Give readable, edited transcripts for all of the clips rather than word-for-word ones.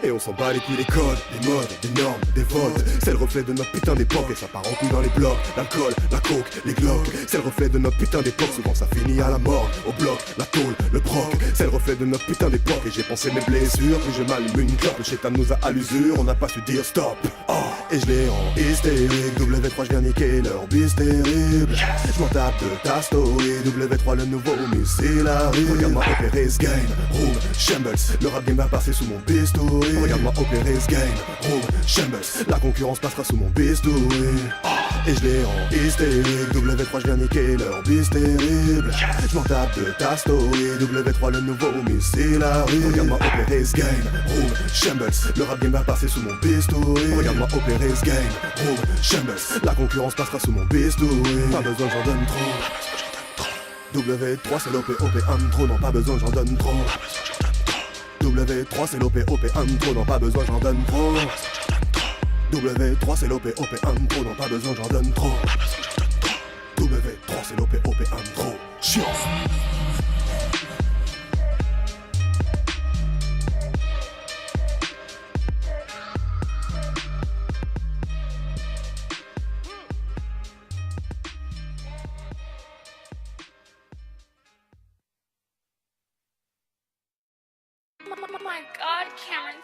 Et on s'en bat les couilles des codes, des modes, des normes, des votes. C'est le reflet de notre putain d'époque et ça part en couille dans les blocs. L'alcool, la coke, les glocks. C'est le reflet de notre putain d'époque, souvent ça finit à la mort. Au bloc, la tôle, le proc. C'est le reflet de notre putain d'époque et j'ai pensé mes blessures. Puis je m'allume une clope, le chétan nous a à l'usure. On n'a pas su dire stop. Oh. Et je l'ai en hystérique. W3 je viens niquer leur bis terrible. Je m'en tape de ta story. W3 le nouveau missile arrive. Regarde-moi opérer ce game. Room, Shambles. Le rap game va passer sous mon bistouri. Regarde-moi opérer ce game. Room, Shambles. La concurrence passera sous mon bistouri. Et je l'ai en hystérique. W3 je viens niquer leur bis terrible. Je m'en tape de ta story. W3 le nouveau missile arrive. Regarde-moi opérer ce game. Room, Shambles. Le rap game va passer sous mon bistouri. Regarde-moi opérer ce game. Room, Shambles. La concurrence passera sous mon bistouri. Pas besoin que j'en donne trop. W3 c'est l'OP intro, non pas besoin j'en donne trop. W3 c'est l'OP intro, non pas besoin j'en donne trop. W3 c'est l'OP intro, non pas besoin j'en donne trop. W3 c'est l'OP intro. Chiant. Oh my God, Cameron.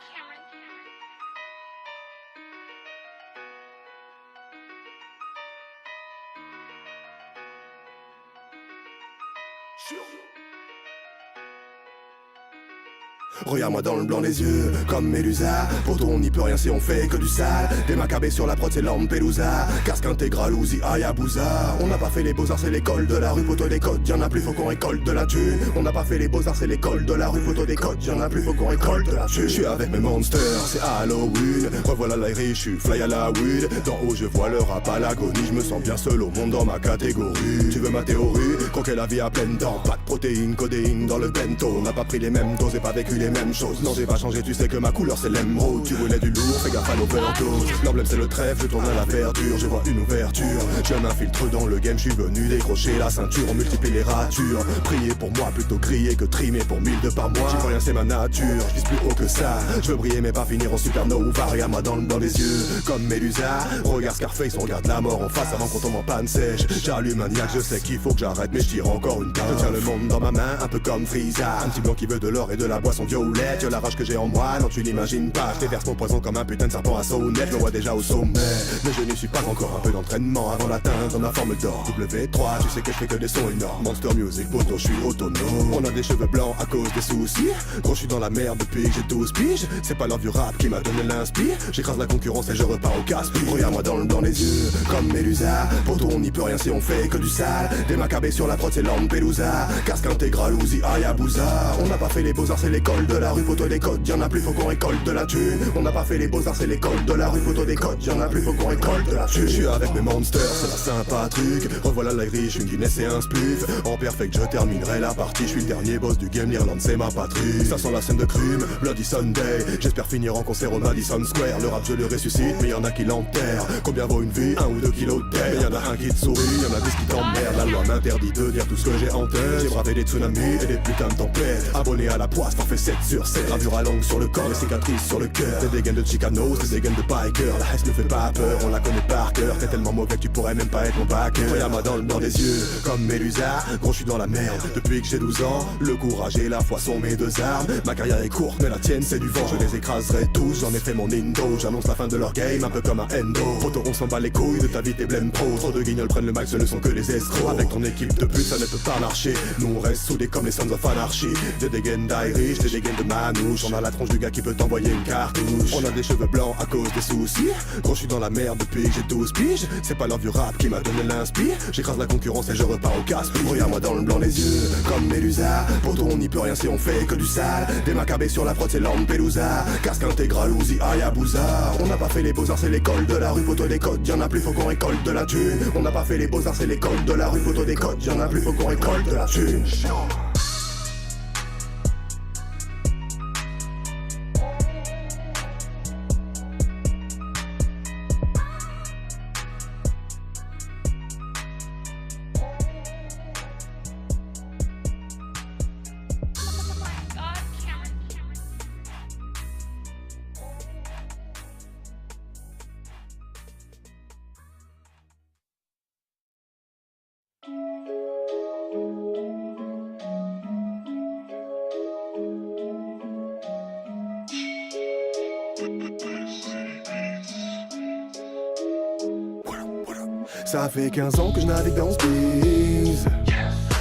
Regarde-moi dans le blanc des yeux, comme Médusa. Pourtant on n'y peut rien si on fait que du sale. Des macabées sur la prod c'est Lampelusa. Casque intégral Uzi Hayabusa. On n'a pas fait les beaux-arts c'est l'école de la rue. Poteau des codes, y'en a plus faut qu'on récolte de la thune. On n'a pas fait les beaux-arts c'est l'école de la rue. Poteau des codes, y'en a plus faut qu'on récolte de la thune. Je suis avec mes monsters, c'est Halloween. Revoilà l'aérie, je suis fly à la weed. D'en haut je vois le rap à l'agonie. Je me sens bien seul au monde dans ma catégorie. Tu veux ma théorie? Croquer la vie à pleines dents. Pas de protéines, codéine dans le bento. On n'a pas pris les mêmes doses et pas vécu les mêmes choses. Non j'ai pas changé, tu sais que ma couleur c'est l'émeraude. Tu voulais du lourd, fais gaffe à l'overdose. L'emblème c'est le trèfle, je tourne à la verdure. Je vois une ouverture, je m'infiltre dans le game. Je suis venu décrocher la ceinture, on multiplie les ratures. Priez pour moi plutôt crier que trimer pour 1000 de par mois. J'y vois rien c'est ma nature, je vise plus haut que ça. Je veux briller mais pas finir en supernova. Regarde-moi dans le blanc des yeux, comme Médusa. Regarde Scarface, on regarde la mort en face avant qu'on tombe en panne sèche. J'allume un niaque, je sais qu'il faut que j'arrête mais je tire encore une carte. Je tiens le monde dans ma main, un peu comme Frieza. Un petit blanc qui veut de l'or et de la boisson violette. La rage que j'ai en moi, non tu l'imagines pas. Je déverse mon poison comme un putain de serpent à sonnette. Je me vois déjà au sommet, mais je n'y suis pas encore. Un peu d'entraînement avant d'atteindre ma forme d'or. W3, tu sais que je fais que des sons énormes. Monster Music, poto, je suis autonome. On a des cheveux blancs à cause des soucis. Gros, je suis dans la merde depuis que j'ai 12 piges. C'est pas l'heure du rap qui m'a donné l'inspire. J'écrase la concurrence et je repars au casse-pied. Regarde-moi dans le blanc des yeux, comme Médusa. Poto, on n'y peut rien si on fait que du sale. Des macabées sur la prod, c'est Lampelusa. Casque intégral Uzi Hayabusa. On n'a pas fait les beaux-arts, c'est l'école de la rue. Poto, des codes, y'en a plus, faut qu'on récolte de la thune. On n'a pas fait les beaux-arts, c'est l'école de la rue. Poto, des codes, y'en a plus, faut qu'on récolte de la thune. Je suis avec mes monsters, c'est la Saint-Patrick. Revoilà l'aérie, je une Guinness et un spliff. En perfect, je terminerai la partie. Je suis le dernier boss du game, l'Irlande c'est ma patrie. Ça sent la scène de crime, Bloody Sunday. J'espère finir en concert au Madison Square. Le rap je le ressuscite, mais y'en a qui l'enterrent. Combien vaut une vie? 1 ou 2 kilos de terre. Mais y'en a un qui te sourit, y'en a 10 qui t'emmerdent. La loi m'interdit de dire tout ce que j'ai en tête. J'ai bravé des tsunamis et des putains de tempêtes. Abonné à la poisse, forfait 7 sur 7. Gravure à langue sur le corps, les cicatrices sur le cœur. Des dégaines de Chicanos, des dégaines de biker. La haine ne fait pas peur, on la connaît par cœur. T'es tellement mauvais que tu pourrais même pas être mon backer. Regarde-moi dans le blanc des yeux, comme Médusa. Gros, je suis dans la merde depuis que j'ai 12 ans. Le courage et la foi sont mes deux armes. Ma carrière est courte, mais la tienne c'est du vent. Je les écraserai tous, j'en ai fait mon indo. J'annonce la fin de leur game, un peu comme un endo. Photo, on s'en bat les couilles de ta vie, t'es blême pro. Trop de guignols prennent le mic, ce ne sont que des escrocs. Avec ton équipe de pute, ça ne peut pas marcher. Nous on reste soudés comme les Sons of Anarchy. Des dégaines d'Irish, des dégaines de manouche. On a la tronche du gars qui peut t'envoyer une cartouche. On a des cheveux blancs à cause des soucis. Gros, je suis dans la merde depuis que j'ai 12 piges. C'est pas l'heure du rap qui m'a donné l'inspire. J'écrase la concurrence et je repars au casse. Regarde-moi dans le blanc les yeux, comme Médusa. Poto, on n'y peut rien si on fait que du sale. Des macabées sur la prod, c'est Lampelusa. Casque intégral Uzi Hayabusa. On n'a pas fait les beaux-arts, c'est l'école de la rue. Poto, des codes, y'en a plus, faut qu'on récolte de la thune. On n'a pas fait les beaux-arts, c'est l'école de la rue. Poto, des codes, y'en a plus, faut qu'on récolte de la thune. Ça fait 15 ans que je navigue dans ce biz.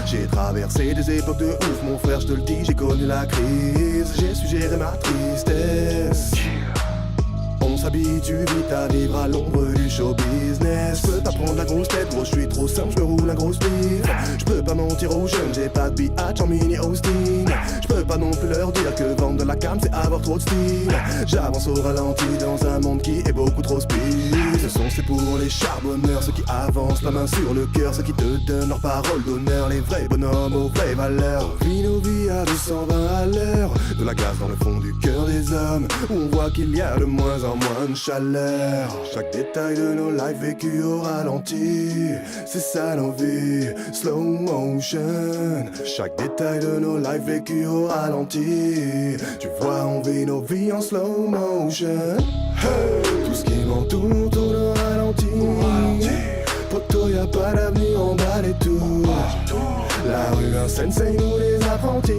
J'ai traversé des époques de ouf, mon frère je te le dis, j'ai connu la crise. J'ai su gérer ma tristesse. On s'habitue vite à vivre à l'ombre du show business. Je peux pas prendre la grosse tête, gros, je suis trop simple, je me roule un gros spliff. Je peux pas mentir aux jeunes, j'ai pas de biatch en mini hosting. Je peux pas non plus leur dire que vendre de la cam c'est avoir trop de style. J'avance au ralenti dans un monde qui est beaucoup trop speed. Ce son c'est pour les charbonneurs, ceux qui avancent la main sur le cœur, ceux qui te donnent leur parole d'honneur, les vrais bonhommes aux vraies valeurs. On vit nos vies à 220 à l'heure, de la gaz dans le fond du cœur des hommes, où on voit qu'il y a de moins en moins de chaleur. Chaque détail de nos lives vécus au ralenti, c'est ça nos vies, slow motion. Chaque détail de nos lives vécus au ralenti, tu vois on vit nos vies en slow motion. Hey, tout ce qui m'entoure tourne au ralenti. Poto y'a pas d'avenir en bas des tours. La rue un sensei nous les apprentis.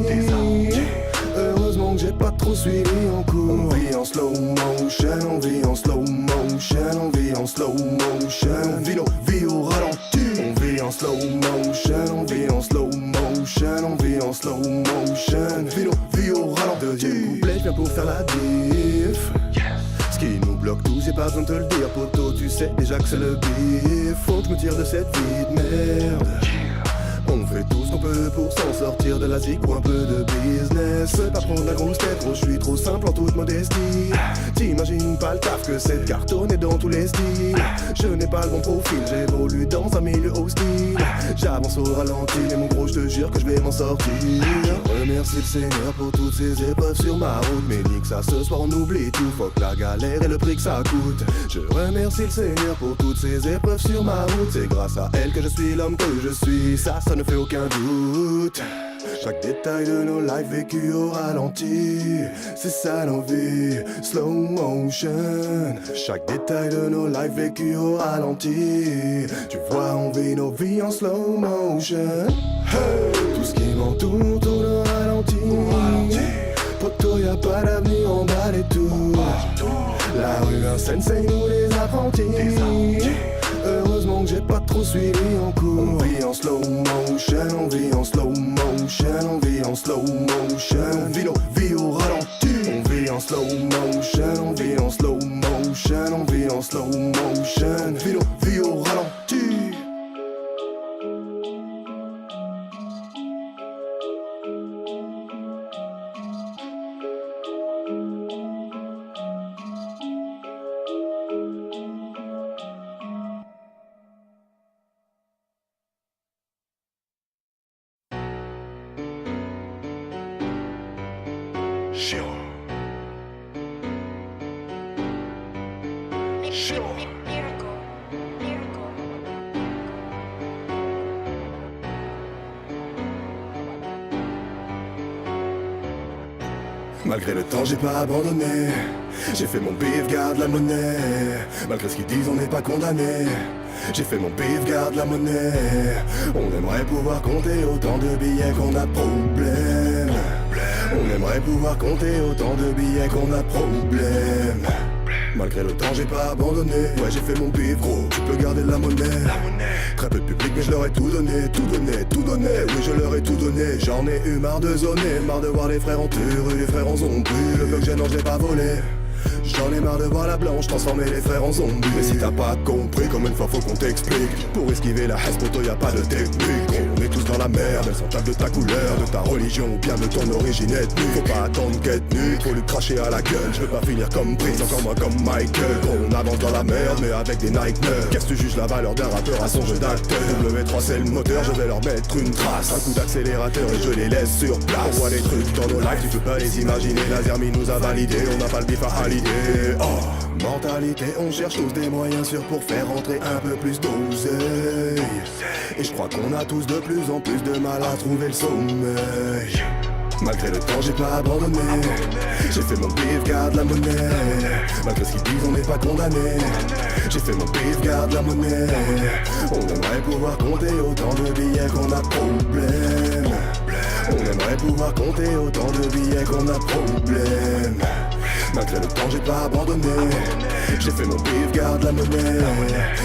Heureusement que j'ai pas trop suivi en cours. On vit en slow motion, on vit en slow motion, on vit en slow motion. On vit nos vies au ralenti. On vit en slow motion, on vit en slow motion, on vit en slow motion. On vit nos vies au ralenti. Deuxième couplet, je viens pour faire la diff. Ce qui nous bloque tous, j'ai pas besoin de te le dire, poto, tu sais déjà que c'est le bif. Faut que je me tire de cette vie de merde. On fait tout ce qu'on peut pour s'en sortir de la zik ou un peu de business. Peux pas prendre la grosse tête, gros, je suis trop simple en toute modestie. T'imagines pas le taf que cette cartonne est dans tous les styles. Je n'ai pas le bon profil, j'évolue dans un milieu hostile. J'avance au ralenti, mais mon gros, je te jure que je vais m'en sortir. Je remercie le Seigneur pour toutes ces épreuves sur ma route. Mais nique ça, ce soir on oublie tout, fuck la galère et le prix que ça coûte. Je remercie le Seigneur pour toutes ces épreuves sur ma route. C'est grâce à elle que je suis l'homme que je suis, ça ne fait aucun doute. Chaque détail de nos lives vécus au ralenti, c'est ça nos vies, slow motion. Chaque détail de nos lives vécus au ralenti, tu vois on vit nos vies en slow motion. Hey, tout ce qui m'entoure tourne au ralenti. Poto y'a pas d'avenir en bas des tours. La rue un sensei nous les apprentis. Heureusement que j'ai pas trop suivi en cours. On vit en slow motion, on vit en slow motion, on vit en slow motion. On vit nos vies au ralenti. On vit en slow motion, on vit en slow motion, on vit en slow motion. On vit nos vies au ralenti. Malgré le temps, j'ai pas abandonné. J'ai fait mon bif, garde la monnaie. Malgré ce qu'ils disent, on n'est pas condamné. J'ai fait mon bif, garde la monnaie. On aimerait pouvoir compter autant de billets qu'on a de problèmes. On aimerait pouvoir compter autant de billets qu'on a de problèmes. Malgré le temps j'ai pas abandonné. Ouais j'ai fait mon bif gros, tu peux garder la monnaie. Très peu de public mais je leur ai tout donné, tout donné, tout donné. Oui je leur ai tout donné, j'en ai eu marre de zoner. Marre de voir les frères en turc, les frères en zombie. Le bloc gênant je l'ai pas volé. J'en ai marre de voir la blanche transformer les frères en zombies. Mais si t'as pas compris, comme une fois faut qu'on t'explique. Pour esquiver la haine, poto y'a pas de technique. On est tous dans la merde, elles s'en tapent de ta couleur, de ta religion ou bien de ton origine ethnique. Faut pas attendre qu'être nu, faut lui cracher à la gueule. Je veux pas finir comme Prince, encore moins comme Michael. On avance dans la merde, mais avec des Nightmares. Qu'est-ce que tu juges la valeur d'un rappeur à son jeu d'acteur? W3 c'est le moteur, je vais leur mettre une trace. Un coup d'accélérateur et je les laisse sur place. On voit des trucs dans nos lives, tu peux pas les imaginer. La Zermi nous a validé, on n'a pas le bif à valider. Oh, mentalité, on cherche tous des moyens sûrs pour faire rentrer un peu plus d'oseille. Et je crois qu'on a tous de plus en plus de mal à trouver le sommeil. Malgré le temps j'ai pas abandonné. J'ai fait mon bif, garde la monnaie. Malgré ce qu'ils disent on n'est pas condamné. J'ai fait mon bif, garde la monnaie. On aimerait pouvoir compter autant de billets qu'on a de problèmes. On aimerait pouvoir compter autant de billets qu'on a de problèmes. Malgré le temps j'ai pas abandonné. J'ai fait mon bif, garde la monnaie.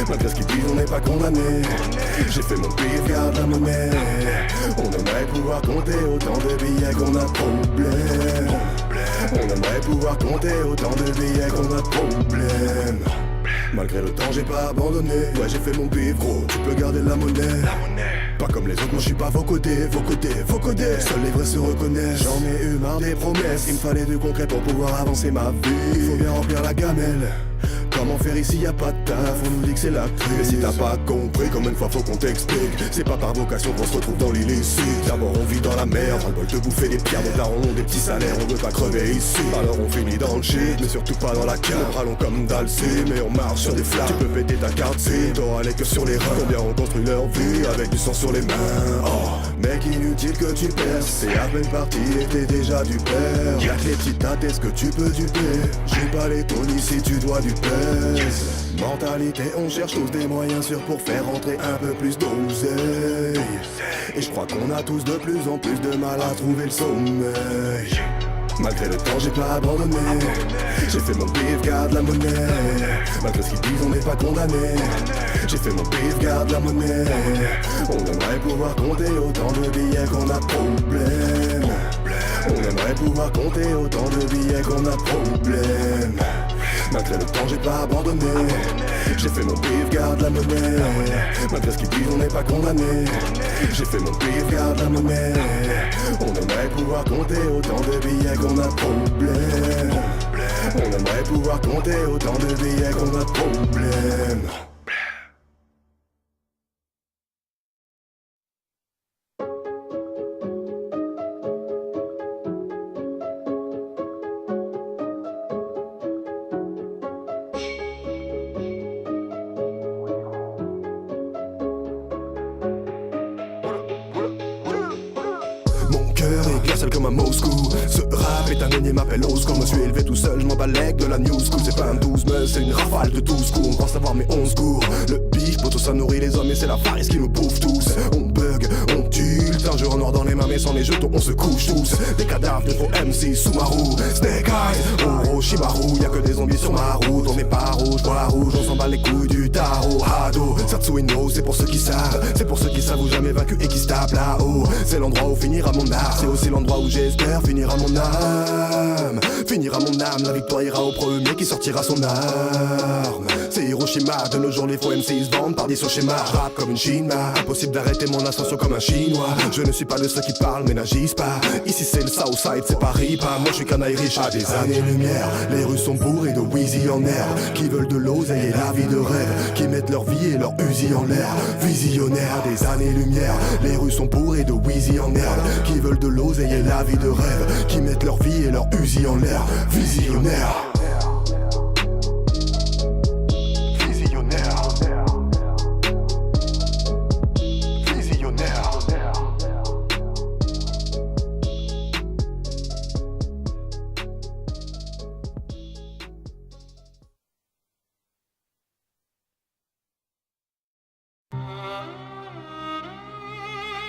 Malgré Malgré ce qu'ils disent on n'est pas condamné. J'ai fait mon pif, garde la monnaie. On aimerait pouvoir compter autant de billets qu'on a de problèmes. On aimerait pouvoir compter autant de billets qu'on a de problèmes. Malgré le temps j'ai pas abandonné. Ouais j'ai fait mon pif gros, tu peux garder la monnaie. Pas comme les autres, moi je suis pas vos côtés. Seuls les vrais se reconnaissent. J'en ai eu marre des promesses. Il me fallait du concret pour pouvoir avancer ma vie. Faut bien remplir la gamelle. Comment faire ici y'a pas de taf, on nous dit que c'est la crise. Mais si t'as pas compris, combien de fois faut qu'on t'explique. C'est pas par vocation qu'on se retrouve dans l'illicite. D'abord on vit dans la merde, on veut te bouffer des pierres. Nos darons ont des petits salaires, on veut pas crever ici. Alors on finit dans le shit, mais surtout pas dans la cave. Nos bras longs comme Dalcy, mais on marche sur des flammes. Tu peux péter ta carte si t'auras aller que sur les reins. Combien ont construit leur vie avec du sang sur les mains. Oh, mec inutile que tu perces. C'est à peine parti et t'es déjà du père. Y'a que les petites dates, est-ce que tu peux duper? J'ai pas les tonnes si tu dois du père. Mentalité, on cherche tous des moyens sûrs pour faire rentrer un peu plus d'oseille. Et je crois qu'on a tous de plus en plus de mal à trouver le sommeil. Malgré le temps j'ai pas abandonné. J'ai fait mon pif, garde la monnaie. Malgré ce qu'ils disent on n'est pas condamné. J'ai fait mon pif, garde la monnaie. On aimerait pouvoir compter autant de billets qu'on a de problèmes. On aimerait pouvoir compter autant de billets qu'on a de problèmes. Malgré le temps j'ai pas abandonné. J'ai fait mon pif, garde la monnaie. Malgré ce qu'ils disent on n'est pas condamné. J'ai fait mon pif, garde la monnaie. On aimerait pouvoir compter autant de billets qu'on a de problèmes. On aimerait pouvoir compter autant de billets qu'on a de problèmes. Comme à Moscou, ce rap est un énième appel au secours. Je me suis élevé tout seul, je m'en balèque de la new school. C'est pas un 12 mais c'est une rafale de 12 coups. On pense savoir mes 11 cours. Le bif, poteau ça nourrit les hommes et c'est la varice qui nous bouffe tous. On bug, on tilte, un jeu en noir dans les mains mais sans les jetons on se couche tous. Des cadavres de faux MC, Sumaru, Snake Eyes, Orochimaru. Y'a que des zombies sur ma route, on n'est pas rouge, bois rouge, on s'en bat les couilles du tarot. Hado, Satsuino, c'est pour ceux qui savent. C'est pour ceux qui savent ou jamais vaincu et qui se tapent là-haut. C'est l'endroit où finira mon art, c'est aussi l'endroit où j'espère finir à mon âme. Finir à mon âme, la victoire ira au premier qui sortira son arme. C'est Hiroshima, de nos jours les faux MC se vendent par 10 sur schéma. Je rappe comme une Chinois, impossible d'arrêter mon ascension comme un Chinois. Je ne suis pas de ceux qui parlent mais n'agissent pas. Ici c'est le Southside, c'est Paris, pas moi je suis canaille riche à des années-lumière. Les rues sont bourrées de Wheezy en herbe, qui veulent de l'oseille et la vie de rêve, qui mettent leur vie et leur Uzi en l'air. Visionnaire des années-lumière, les rues sont bourrées de Wheezy en herbe, qui veulent de l'oseille et la vie de rêve, qui mettent leur vie et leur Uzi en l'air. Visionnaire.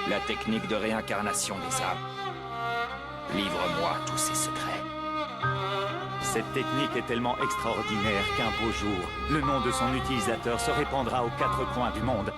La technique de réincarnation des âmes. Livre-moi tous ces secrets. Cette technique est tellement extraordinaire qu'un beau jour, le nom de son utilisateur se répandra aux 4 coins du monde.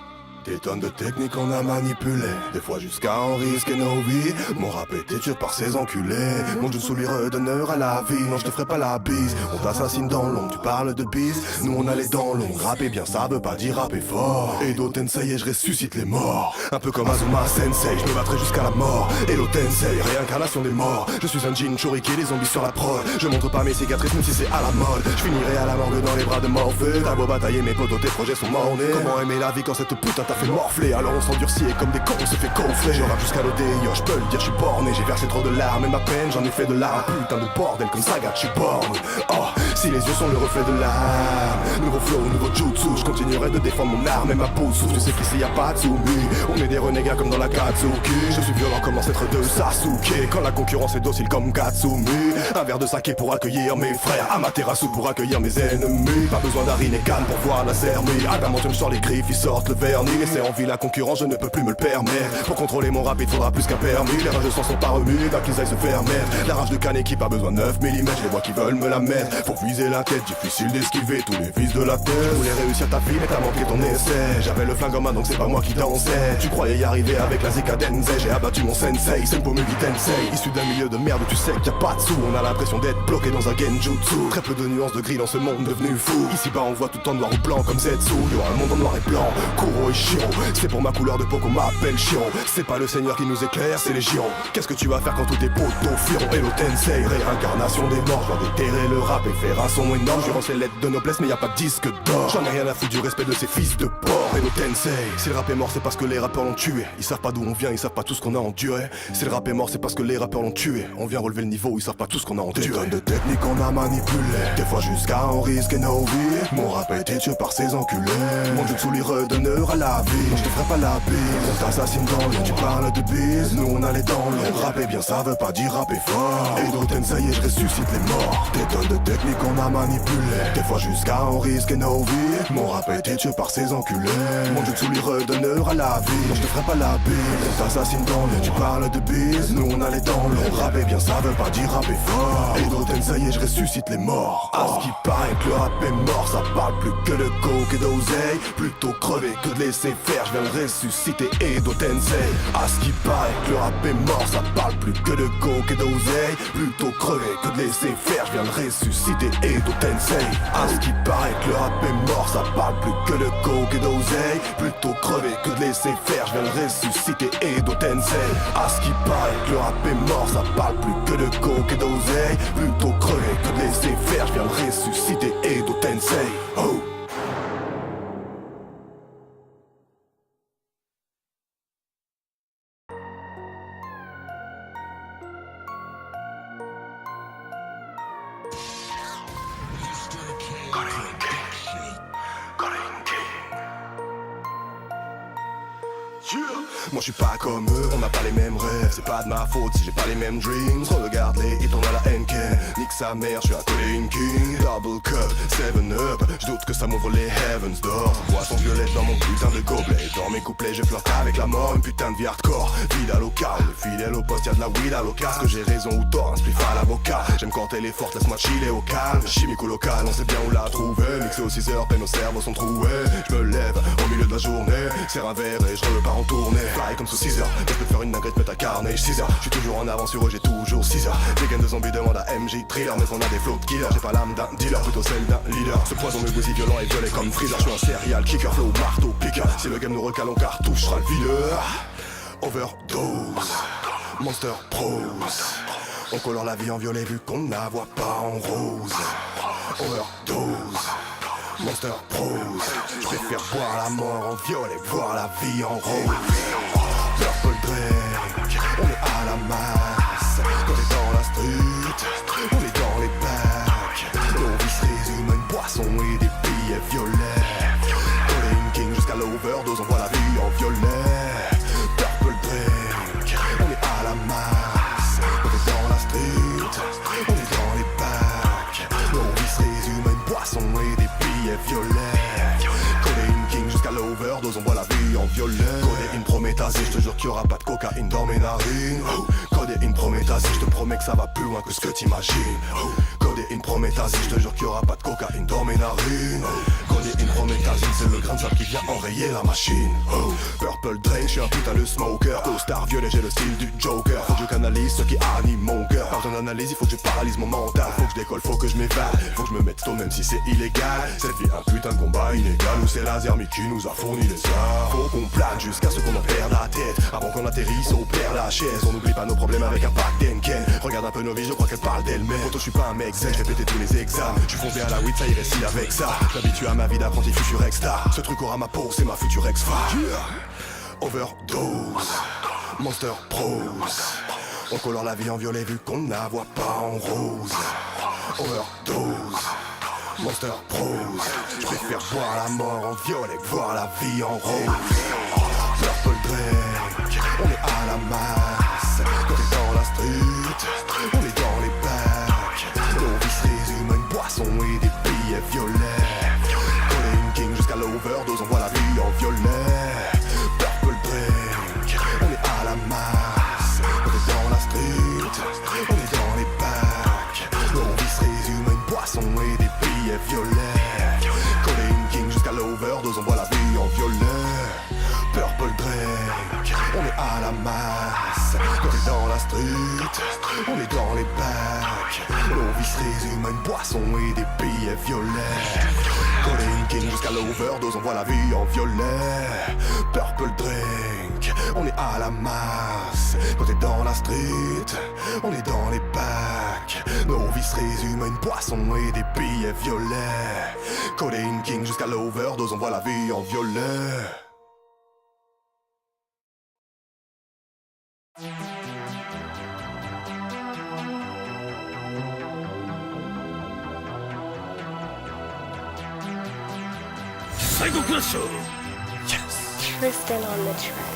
Des tonnes de techniques on a manipulé, des fois jusqu'à en risquer nos vies. Mon rap est tué par ces enculés. Mon jutsu lui redonnera la vie. Non je te ferai pas la bise, on t'assassine dans l'ombre. Tu parles de bise, nous on a les dents longues. Rapper bien ça veut pas dire rapper fort. Edo Tensei et je ressuscite les morts. Un peu comme Azuma Sensei, je me battrai jusqu'à la mort. Edo Tensei, réincarnation des morts. Je suis un Jinchuriki, les zombies sur la prod. Je montre pas mes cicatrices même si c'est à la mode. Je finirai à la morgue dans les bras de Morphée. T'as beau batailler mes potos, tes projets sont mornés. Comment aimer la vie quand cette putain t'a fait morfler? Alors on s'endurcit et comme des cons on se fait gonfler. Je rappe jusqu'à l'ODI, je peux le dire, je suis borné. J'ai versé trop de larmes et ma peine, j'en ai fait de larmes. Putain de bordel comme Saga, je suis borné. Oh, si les yeux sont le reflet de l'âme. Nouveau flow, nouveau jutsu, je continuerai de défendre mon arme et ma peau souffle. Tu sais qu'ici y'a pas de soumis, on est des renégats comme dans la Katsuki. Je suis violent comme l'ancêtre de Sasuke. Quand la concurrence est docile comme Katsumi. Un verre de saké pour accueillir mes frères, Amaterasu pour accueillir mes ennemis. Pas besoin d'Arinekan pour voir la Zermie. Adamantium sort les griffes, ils sortent le vernis. Laissez en vie la concurrence, je ne peux plus me le permettre. Pour contrôler mon rap, il faudra plus qu'un permis. Les rages de sang sont pas remues, pas qu'ils aillent se faire mettre. La rage de Kaneki, pas besoin de 9 mm. Je les vois qui veulent me la mettre. Faut viser la tête, difficile d'esquiver tous les vices de la terre. Vous voulez réussir ta vie mais t'as manqué ton essai. J'avais le flingue en main donc c'est pas moi qui dansais. Tu croyais y arriver avec la Zika Densei. J'ai abattu mon sensei, Senpo Mugi Tensei. Issu d'un milieu de merde où tu sais qu'il y a pas de sous. On a l'impression d'être bloqué dans un genjutsu. Très peu de nuances de gris dans ce monde devenu fou. Ici bas on voit tout en noir ou blanc comme Zetsu. Yo, un monde en noir et blanc, Kuro et Shiro. C'est pour ma couleur de peau qu'on m'appelle Shiro. C'est pas le seigneur qui nous éclaire, c'est les Giron. Qu'est-ce que tu vas faire quand tous tes potos fuiront? Hello Tensei, réincarnation des morts. Je dois déterrer le rap et faire un son énorme. Je lance les lettres de noblesse mais y a pas de disque d'or. J'en ai rien à foutre du respect de ces fils de porc. Hello Tensei, si le rap est mort c'est parce que les rappeurs l'ont tué. Ils savent pas d'où on vient, ils savent pas tout ce qu'on a enduré. Si le rap est mort c'est parce que les rappeurs l'ont tué. On vient relever le niveau, ils savent pas tout ce qu'on a enduré. Des tonnes de techniques qu'on a manipulées, des fois jusqu'à en risquer nos vies. Mon rap a été tué par ces enculés. Mon jutsu lui redonnera la vie. Je te ferai pas la bise, on t'assassine dans l'eau. Tu parles de bise, nous on a les dents longues. Rapper bien ça veut pas dire rapper fort. Et d'autres ça y est je ressuscite les morts. Des tonnes de techniques qu'on a manipulées, des fois jusqu'à en risquer nos vies. Mon rap a été tué par ces enculés. Mon jutsu lui redonnera la vie. Je te ferai pas la bise, on t'assassine dans l'eau. Tu parles de bise, nous on a les dents longues. Rapper bien ça veut pas dire rapper fort. Et d'autres ça y est je ressuscite les morts. À ce qui paraît que le rap est mort, ça parle plus que de coke et d'oseille. Plutôt crever que de laisser faire, je viens le ressusciter Edo Tensei. À ce qui paraît que le rap est mort, ça parle plus que de coke et d'oseille. Plutôt crever que de laisser faire, je viens le ressusciter Edo Tensei. À ce qui paraît que le rap est mort, ça parle plus que de coke et d'oseille. Plutôt crever que de laisser faire, je viens le ressusciter Edo Tensei. À ce qui paraît que le rap est mort, ça parle plus que de coke et d'oseille. Plutôt crever que de laisser faire, je viens le ressusciter Edo Tensei. Oh. Moi je suis pas comme eux, on n'a pas les mêmes rêves. C'est pas de ma faute si j'ai pas les mêmes dreams. Regarde-les et tourne à la Henken. Nique sa mère, je suis un Colin King. Double cup, 7-up, je doute que ça m'ouvre les heavens door. Boisson violette dans mon putain de gobelet. Dans mes couplets je flirte avec la mort. Une putain de vie hardcore, vida local. Fidèle au poste y'a de la weed à local. Est-ce que j'ai raison ou tort, un spliff à l'avocat. J'aime quand elle est forte, laisse-moi chiller au calme. Chimico local, on sait bien où la trouver. Mixé aux 6 heures, peine nos cerveaux sont troués. Je me lève au milieu de la journée, serre un verre et je repars en tournée. Fly comme sous 6 heures, je peux te faire une dinguette, mettre à carnage 6 heures. J'suis toujours en avance sur eux, j'ai toujours 6 heures. Des gains de zombies demandent à MJ Thriller, mais on a des flots de killer. J'ai pas l'âme d'un dealer, plutôt celle d'un leader. Ce poison me bousille violent et violet comme Freezer. J'suis un serial kicker, flow marteau piqueur. Si le game nous recale, on cartouche, sera le videur. Overdose, Monster Prose. On colore la vie en violet vu qu'on ne la voit pas en rose. Overdose, Monster Prose. Je préfère boire la mort en violet, voir la vie en rose. Purple Drake, on est à la masse. Quand t'es dans la street, on est dans les bacs. Nos vies se résument à une boisson et des billets violets. Colin King jusqu'à l'overdose, on voit la vie en violet. Purple Drake, on est à la masse. Quand t'es dans la street, on est dans les bacs. Nos vies se résument à une boisson et des billets violets. Colin King jusqu'à l'overdose, on voit la vie en violet. Codéine prométhasée, je te jure qu'il y aura pas de cocaïne dans mes narines. Codéine prométhasée, je te promets que ça va plus loin que ce que t'imagines. Codéine prométhasée, je te jure qu'il y aura pas de cocaïne dans mes narines. Codéine prométhasée, c'est le grain de sable qui vient enrayer la machine. Purple Drain, je suis un putain de smoker. Co-star violet, j'ai le style du Joker. Faut que je canalise ce qui anime mon cœur. Par ton analyse, il faut que je paralyse mon mental. Faut que je décolle, faut que je m'évade. Faut que je me mette stone même si c'est illégal. Cette vie un putain de combat inégal où c'est laser mais qui nous a fourni les armes. Faut qu'on plane jusqu'à ce qu'on en perde la tête. Avant qu'on atterrisse, on perd la chaise. On n'oublie pas nos problèmes avec un pack d'Enken. Regarde un peu nos vies, je crois qu'elle parle d'elle-même. Photo, je suis pas un mec zen, j'ai pété tous les examens. Je suis foncé à la weed, ça irait si avec ça. J'habitue à ma vie d'apprenti futur extra. Ce truc aura ma peau, c'est ma future ex-femme. Overdose, Monster Prose. On colore la vie en violet vu qu'on ne la voit pas en rose. Overdose, Monster Prose. Je préfère boire la mort en violet que voir la vie en rose. Purple Drake, on est à la masse. Quand t'es dans la street, on est dans les bacs. Nos vies se résument à une boisson et des billets violets. Colin King jusqu'à l'overdose, on voit la vie en violet. Purple Drake, on est à la masse. Quand t'es dans la street, on est dans les bacs. Nos vies se résument à une boisson et des billets violets. Colin King jusqu'à l'overdose. envoie la vie en violet. Purple Drink, on est à la masse. Quand t'es dans la street, on est dans les bacs. Nos vies se résument à une boisson et des billets violets. Codeine King jusqu'à l'overdose, on voit la vie en violet. Purple Drink, on est à la masse. Quand t'es dans la street, on est dans les bacs. Nos vies se résument à une boisson et des billets violets. Codeine King jusqu'à l'overdose, on voit la vie en violet. Tristan on the track.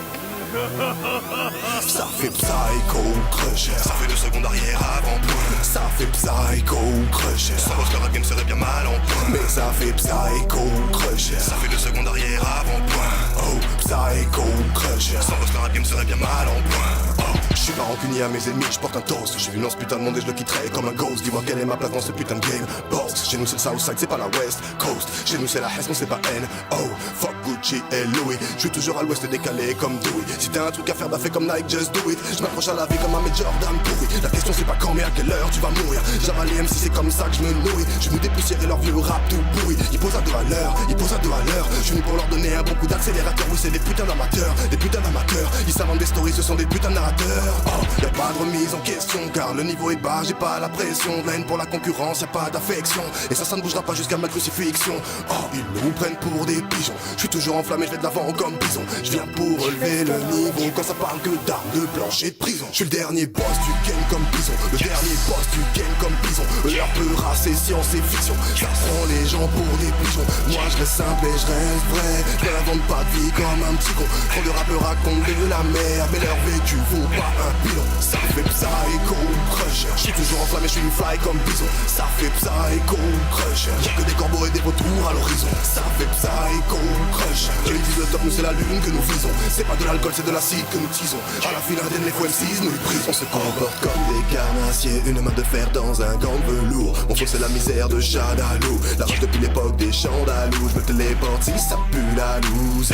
Ça fait Psycho Crusher. Ça fait 2 secondes arrière avant point. Ça fait Psycho Crusher. Sans boss le rap game serait bien mal en point. Mais ça fait Psycho Crusher. Ça fait 2 secondes arrière avant point. Oh, Psycho Crusher. Sans boss le rap game serait bien mal en point. Oh, je suis pas rancunier à mes ennemis, je porte un toast. J'ai vu dans ce putain de monde et je le quitterai comme un ghost. Dis-moi quelle est ma place dans ce putain de game. Boss, chez nous c'est le Southside, c'est pas la West Coast. Chez nous c'est la Hesse, non c'est pas N. Oh, fuck Gucci et Louis. Je suis toujours à l'ouest décalé comme Dewey. Si t'as un truc à faire, bah fais comme Nike, just do it. Je m'approche à la vie comme un Major Jordan pourri. La question c'est pas quand mais à quelle heure tu vas mourir. J'avale les MC, c'est comme ça que je me nourris. Je vais nous dépoussiérer leur vieux rap tout pourri. Ils posent à 2 à l'heure, ils posent à 2 à l'heure. Je suis venu pour leur donner un bon coup d'accélérateur. Oui c'est des putains d'amateurs, des putains d'amateurs. Ils s'inventent des stories, ce sont des putains de narrateurs. Oh, y'a pas de remise en question car le niveau est bas. J'ai pas la pression, de la haine pour la concurrence, y'a pas d'affection. Et ça ne bougera pas jusqu'à ma crucifixion. Oh, ils nous prennent pour des pigeons. Je suis toujours enflammé, je vais de l'avant comme bison. Je viens pour relever le niveau quand ça parle que d'armes, de planches et de prison. Je suis le dernier boss du game comme bison. Le dernier boss du game comme bison. Leur peur c'est science et fiction. Ça prend les gens pour des pigeons. Moi je reste simple et je reste vrai. Je n'invente pas de vie comme un petit con. Trop de rappeurs racontent de la merde, mais leur vécu vaut pas un pilon. Ça fait Psycho Crusher. Je suis toujours enflammé, je suis une fly comme bison. Ça fait Psycho Crusher. Y'a que des corbeaux et des vautours à l'horizon. Ça fait Psycho Crusher. Eux ils disent le top, nous c'est la lune que nous visons. C'est pas de l'alcool, c'est de l'acide que nous tisons. À la file indienne, les faux M6, nous les prisons. On se comporte comme des carnassiers. Une main de fer dans un gant de velours. Mon flow c'est la misère de Chadalou. La rage depuis l'époque des chandalous. Je me téléporte si ça pue la loose.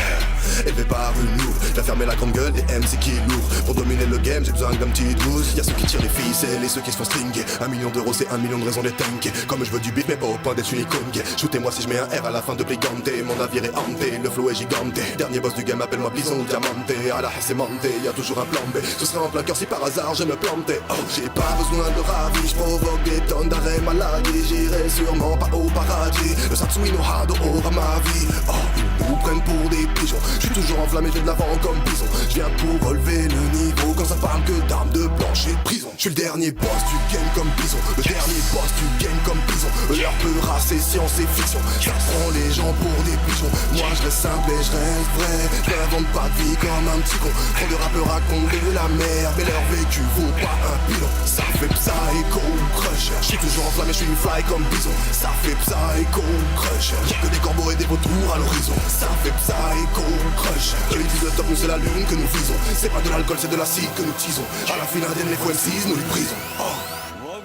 Élevé par une louve. J'ai fermé la grande gueule des MC qui lourd. Pour dominer le game, j'ai besoin d'un petit douze. Y'a ceux qui tirent les ficelles et ceux qui se font stringer. 1 million d'euros, c'est 1 million de raisons d'être tanké. Comme je veux du beat, mais pas au point d'être une icône. Shootez-moi si je mets un R à la fin de Pligante. Mon navire est hanté, le flow est giganté. Dernier boss du game, appelle-moi Blison ou Diamante. À la Hesse monté, y'a toujours un plan B. Ce serait en plein cœur si par hasard je me plantais. Oh, j'ai pas besoin de ravi, je provoque des tonnes d'arrêts maladie. J'irai sûrement pas au paradis. Le Satsui no Hado aura ma vie. Oh, ils nous prennent pour des pigeons. Je suis toujours enflammé, je vais de l'avant comme bison. Je viens pour relever le niveau quand ça parle que d'armes, de planches et de prison. Je suis le dernier boss du game comme bison. Le dernier boss du game comme bison. Leur peur c'est science et fiction. Ça prend les gens pour des pigeons. Moi je reste simple et je reste vrai. Je n'invente pas de vie comme un petit con. Trop de rappeurs racontent de la merde, mais leur vécu vaut pas un pilon. Ça fait Psycho Crusher. Je suis toujours enflammé, je suis une fly comme bison. Ça fait Psycho Crusher. Y'a que des corbeaux et des vautours à l'horizon. Ça fait Psycho Crusher. Eux ils disent le top, nous c'est la lune que nous visons. C'est pas de l'alcool, c'est de l'acide que nous tisons. À la file indienne, les faux M6, nous les prisons. Oh.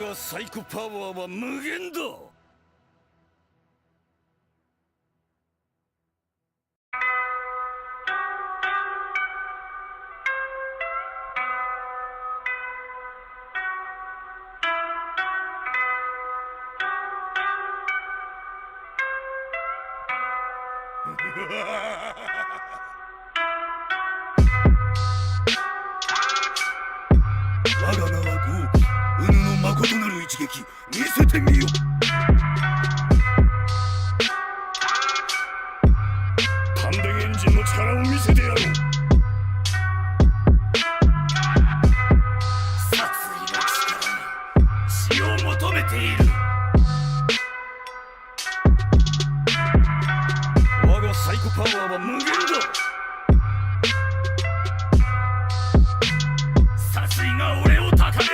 我がサイコパワーは無限だ。我が名は豪輝。うぬの誠なる一撃見せてみよ。丹田エンジンの力を見せてやろう。殺意の力に死を求めている。我がサイコパワーは無限だ。殺意が俺を高める。